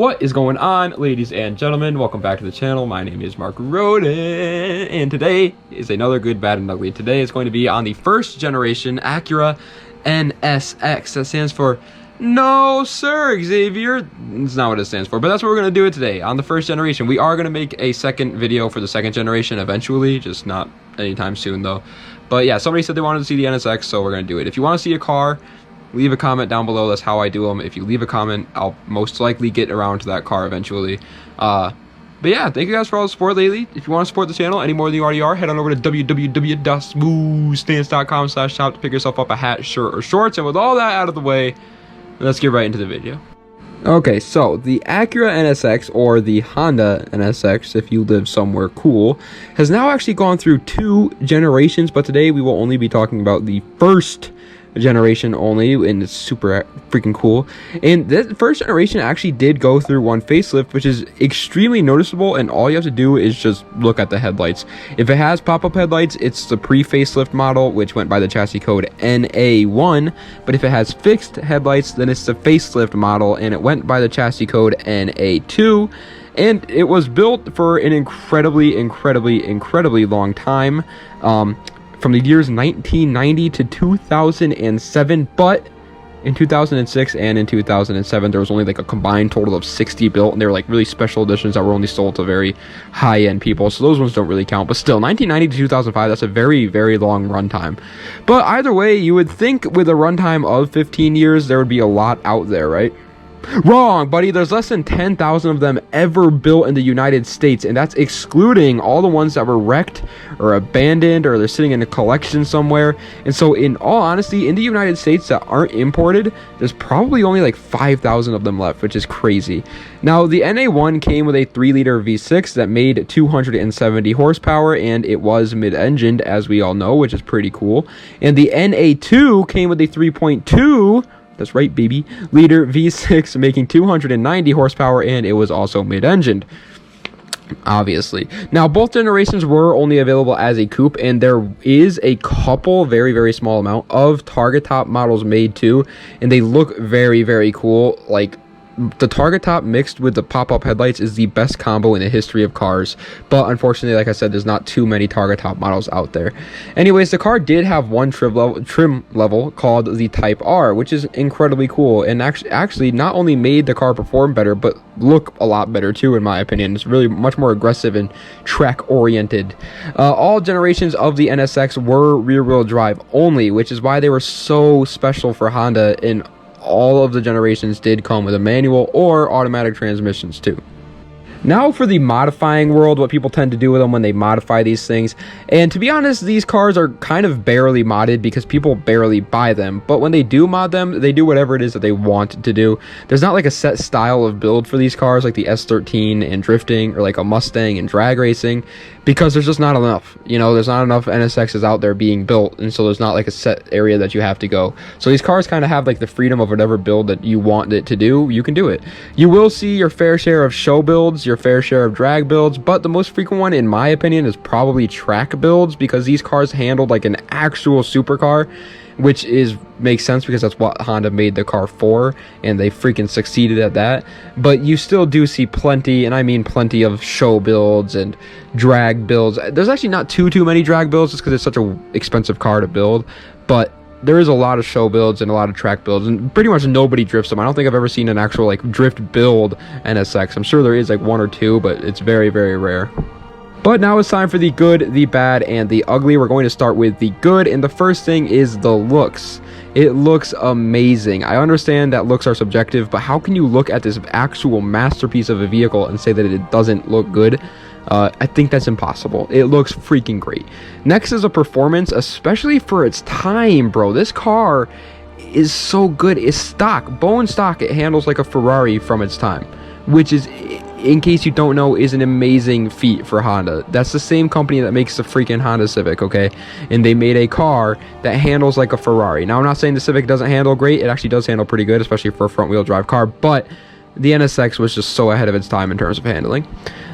What is going on, ladies and gentlemen? Welcome back to the channel. My name is Mark Roden, and today is another good, bad, and ugly. Today is going to be on the first generation Acura NSX. That stands for No Sir Xavier. It's not what it stands for, but that's what we're going to do it today. On the first generation, we are going to make a second video for the second generation eventually, just not anytime soon though. But yeah, somebody said they wanted to see the NSX, so we're going to do it. If you want to see a car, leave a comment down below. That's how I do them. If you leave a comment, I'll most likely get around to that car eventually. But yeah, thank you guys for all the support lately. If you want to support the channel any more than you already are, head on over to www.smoothstance.com/shop to pick yourself up a hat, shirt, or shorts. And with all that out of the way, let's get right into the video. Okay, so the Acura NSX, or the Honda NSX if you live somewhere cool, has now actually gone through 2 generations, but today we will only be talking about the first generation only, and it's super freaking cool. And that first generation actually did go through one facelift, which is extremely noticeable, and all you have to do is just look at the headlights. If it has pop-up headlights, it's the pre-facelift model, which went by the chassis code NA1, but if it has fixed headlights, then it's the facelift model, and it went by the chassis code NA2. And it was built for an incredibly long time, from the years 1990 to 2007, but in 2006 and in 2007 there was only like a combined total of 60 built, and they were like really special editions that were only sold to very high-end people, so those ones don't really count. But still, 1990 to 2005, that's a very long runtime. But either way, you would think with a runtime of 15 years there would be a lot out there, right? Wrong, buddy. There's less than 10,000 of them ever built in the United States, and that's excluding all the ones that were wrecked or abandoned, or they're sitting in a collection somewhere. And so in all honesty, in the United States that aren't imported, there's probably only like 5,000 of them left, which is crazy. Now, the NA1 came with a 3-liter V6 that made 270 horsepower, and it was mid-engined, as we all know, which is pretty cool. And the NA2 came with a 3.2, that's right, baby, liter V6, making 290 horsepower, and it was also mid-engined, obviously. Now, both generations were only available as a coupe, and there is a couple, very small amount of target top models made too, and they look very cool. Like, the target top mixed with the pop-up headlights is the best combo in the history of cars, but unfortunately, like I said, there's not too many target top models out there. Anyways, the car did have one trim level called the Type R, which is incredibly cool, and actually not only made the car perform better, but look a lot better too, in my opinion. It's really much more aggressive and track oriented. All generations of the NSX were rear-wheel drive only, which is why they were so special for Honda, and all of the generations did come with a manual or automatic transmissions too. Now for the modifying world, what people tend to do with them when they modify these things. And to be honest, these cars are kind of barely modded because people barely buy them. But when they do mod them, they do whatever it is that they want to do. There's not like a set style of build for these cars like the S13 and drifting, or like a Mustang and drag racing, because there's just not enough. You know, there's not enough NSXs out there being built, and so there's not like a set area that you have to go. So these cars kind of have like the freedom of whatever build that you want it to do, you can do it. You will see your fair share of show builds, your fair share of drag builds, but the most frequent one, in my opinion, is probably track builds, because these cars handled like an actual supercar, which makes sense because that's what Honda made the car for, and they freaking succeeded at that. But you still do see plenty, and I mean plenty, of show builds and drag builds. There's actually not too many drag builds just because it's such an expensive car to build, but there is a lot of show builds and a lot of track builds, and pretty much nobody drifts them. I don't think I've ever seen an actual like drift build NSX. I'm sure there is like 1 or 2, but it's very rare. But now it's time for the good, the bad, and the ugly. We're going to start with the good, and the first thing is the looks. It looks amazing. I understand that looks are subjective, but how can you look at this actual masterpiece of a vehicle and say that it doesn't look good? I think that's impossible. It looks freaking great. Next is a performance, especially for its time, bro. This car is so good. It's stock, bone stock. It handles like a Ferrari from its time, which is, in case you don't know, is an amazing feat for Honda. That's the same company that makes the freaking Honda Civic, okay? And they made a car that handles like a Ferrari. Now, I'm not saying the Civic doesn't handle great. It actually does handle pretty good, especially for a front-wheel drive car, but the NSX was just so ahead of its time in terms of handling.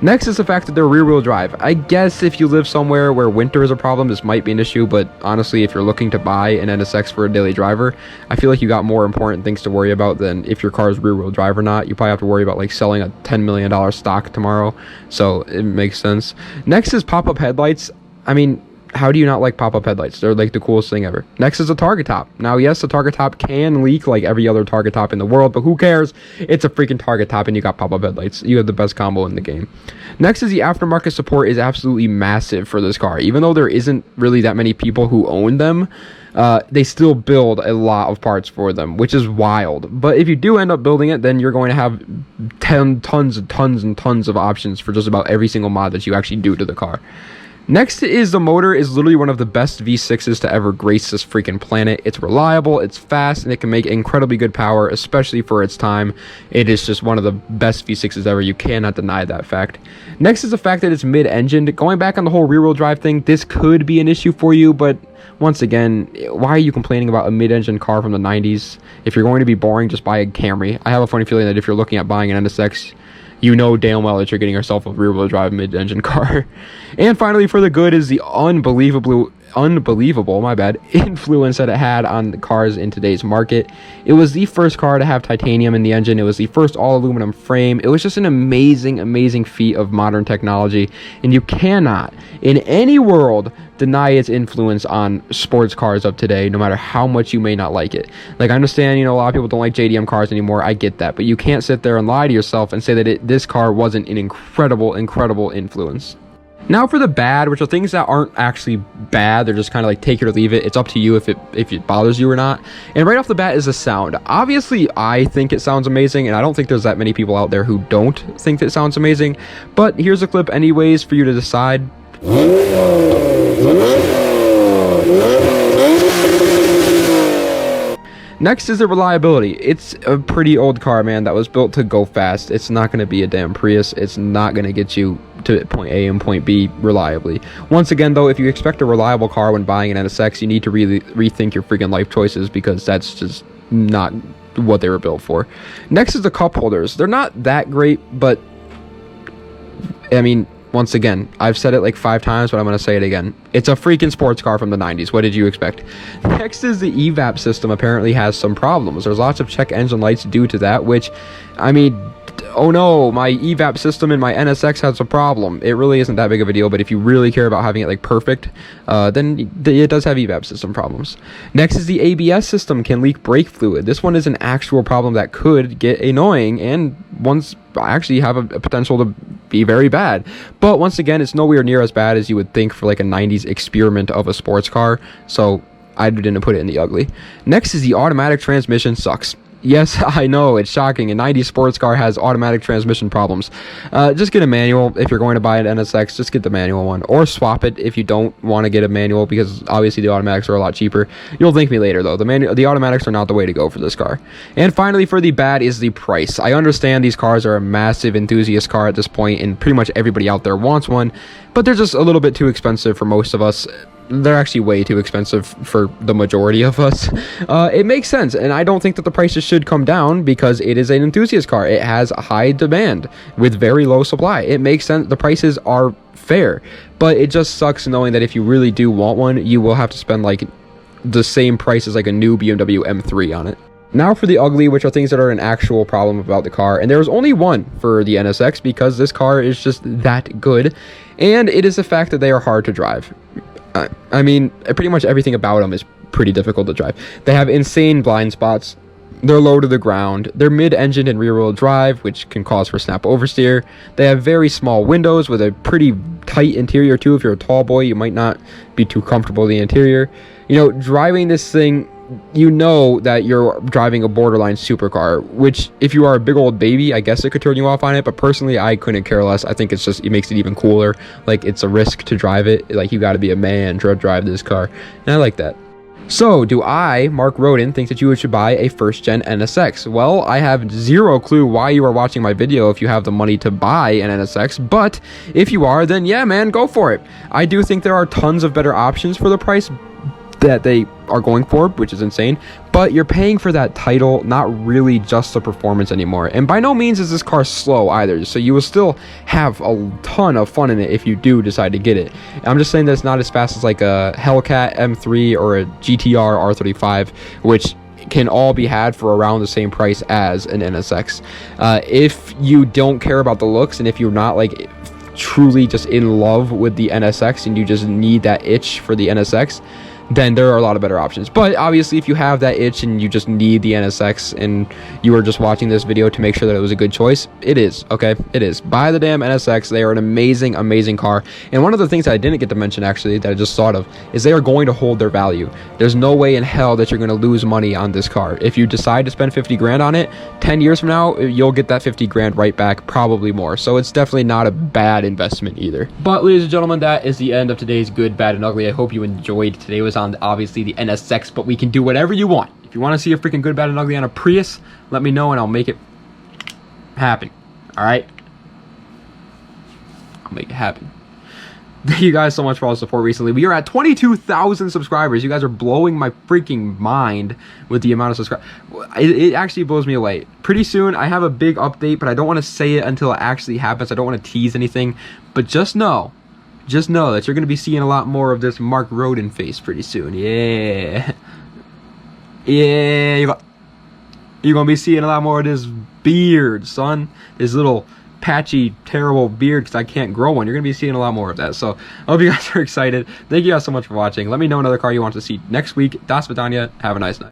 Next is the fact that they're rear-wheel drive. I guess if you live somewhere where winter is a problem, this might be an issue, but honestly, if you're looking to buy an NSX for a daily driver, I feel like you got more important things to worry about than if your car is rear-wheel drive or not. You probably have to worry about like selling a $10 million stock tomorrow, so it makes sense. Next is pop-up headlights. I mean, how do you not like pop-up headlights? They're like the coolest thing ever. Next is a target top. Now, yes, the target top can leak like every other target top in the world, but who cares? It's a freaking target top and you got pop-up headlights. You have the best combo in the game. Next is the aftermarket support is absolutely massive for this car. Even though there isn't really that many people who own them, they still build a lot of parts for them, which is wild. But if you do end up building it, then you're going to have tons and tons of options for just about every single mod that you actually do to the car. Next is the motor is literally one of the best V6s to ever grace this freaking planet. It's reliable, it's fast, and it can make incredibly good power, especially for its time. It is just one of the best V6s ever. You cannot deny that fact. Next is the fact that it's mid-engined. Going back on the whole rear-wheel drive thing, this could be an issue for you, but once again, why are you complaining about a mid-engine car from the 90s? If you're going to be boring, just buy a Camry. I have a funny feeling that if you're looking at buying an NSX, you know damn well that you're getting yourself a rear-wheel drive mid-engine car. And finally, for the good is the unbelievable influence that it had on the cars in today's market. It was the first car to have titanium in the engine. It was the first all-aluminum frame. It was just an amazing feat of modern technology, and you cannot, in any world, deny its influence on sports cars of today, no matter how much you may not like it. Like, I understand, a lot of people don't like JDM cars anymore. I get that, but you can't sit there and lie to yourself and say that this car wasn't an incredible influence. Now for the bad, which are things that aren't actually bad. They're just kind of like take it or leave it. It's up to you if it bothers you or not. And right off the bat is the sound. Obviously, I think it sounds amazing, and I don't think there's that many people out there who don't think that it sounds amazing. But here's a clip anyways for you to decide. Next is the reliability. It's a pretty old car, man, that was built to go fast. It's not going to be a damn Prius. It's not going to get you to point A and point B reliably. Once again, though, if you expect a reliable car when buying an NSX, you need to really rethink your freaking life choices, because that's just not what they were built for. Next is the cup holders. They're not that great, but I mean, once again, I've said it like 5 times, but I'm going to say it again. It's a freaking sports car from the 90s. What did you expect? Next is the evap system apparently has some problems. There's lots of check engine lights due to that, which, I mean, oh no, my evap system in my NSX has a problem. It really isn't that big of a deal, but if you really care about having it like perfect, then it does have evap system problems. Next is the ABS system can leak brake fluid. This one is an actual problem that could get annoying, and once actually have a potential to be very bad. But once again, it's nowhere near as bad as you would think for like a 90s experiment of a sports car, so I didn't put it in the ugly. Next is the automatic transmission sucks. Yes, I know, it's shocking. A 90s sports car has automatic transmission problems. Just get a manual. If you're going to buy an NSX, just get the manual one. Or swap it if you don't want to get a manual, because obviously the automatics are a lot cheaper. You'll thank me later, though. The automatics are not the way to go for this car. And finally, for the bad is the price. I understand these cars are a massive enthusiast car at this point, and pretty much everybody out there wants one, but they're just a little bit too expensive for most of us. They're actually way too expensive for the majority of us. It makes sense, and I don't think that the prices should come down because it is an enthusiast car. It has high demand with very low supply. It makes sense. The prices are fair, but it just sucks knowing that if you really do want one, you will have to spend like the same price as like a new BMW M3 on it. Now for the ugly, which are things that are an actual problem about the car, and there's only one for the NSX because this car is just that good, and it is the fact that they are hard to drive. I mean, pretty much everything about them is pretty difficult to drive. They have insane blind spots. They're low to the ground. They're mid-engine and rear-wheel drive, which can cause for snap oversteer. They have very small windows with a pretty tight interior too. If you're a tall boy, you might not be too comfortable in the interior. Driving this thing, you know that you're driving a borderline supercar, which if you are a big old baby, I guess it could turn you off on it, but personally I couldn't care less. I think it makes it even cooler. Like, it's a risk to drive it. Like, you got to be a man to drive this car, and I like that. So, do I, Mark Roden, think that you should buy a first-gen NSX? Well, I have zero clue why you are watching my video if you have the money to buy an NSX, but if you are, then yeah, man, go for it. I do think there are tons of better options for the price that they are going for, which is insane, but you're paying for that title, not really just the performance anymore. And by no means is this car slow either, so you will still have a ton of fun in it if you do decide to get it. I'm just saying that it's not as fast as like a Hellcat M3 or a GTR R35, which can all be had for around the same price as an NSX. If you don't care about the looks, and if you're not like truly just in love with the NSX and you just need that itch for the NSX, then there are a lot of better options. But obviously, if you have that itch and you just need the NSX and you are just watching this video to make sure that it was a good choice, it is, okay? It is. Buy the damn NSX. They are an amazing, amazing car. And one of the things that I didn't get to mention, actually, that I just thought of, is they are going to hold their value. There's no way in hell that you're going to lose money on this car. If you decide to spend 50 grand on it, 10 years from now, you'll get that 50 grand right back, probably more. So it's definitely not a bad investment either. But ladies and gentlemen, that is the end of today's Good, Bad, and Ugly. I hope you enjoyed. Today was on obviously the NSX, but we can do whatever you want. If you want to see a freaking Good, Bad, and Ugly on a Prius, let me know and I'll make it happen. All right, I'll make it happen. Thank you guys so much for all the support recently. We are at 22,000 subscribers. You guys are blowing my freaking mind with the amount of subscribers. It actually blows me away. Pretty soon I have a big update, but I don't want to say it until it actually happens. I don't want to tease anything, but just know that you're going to be seeing a lot more of this Mark Roden face pretty soon. Yeah. Yeah. You're going to be seeing a lot more of this beard, son. This little patchy, terrible beard because I can't grow one. You're going to be seeing a lot more of that. So I hope you guys are excited. Thank you guys so much for watching. Let me know another car you want to see next week. Das Vidania. Have a nice night.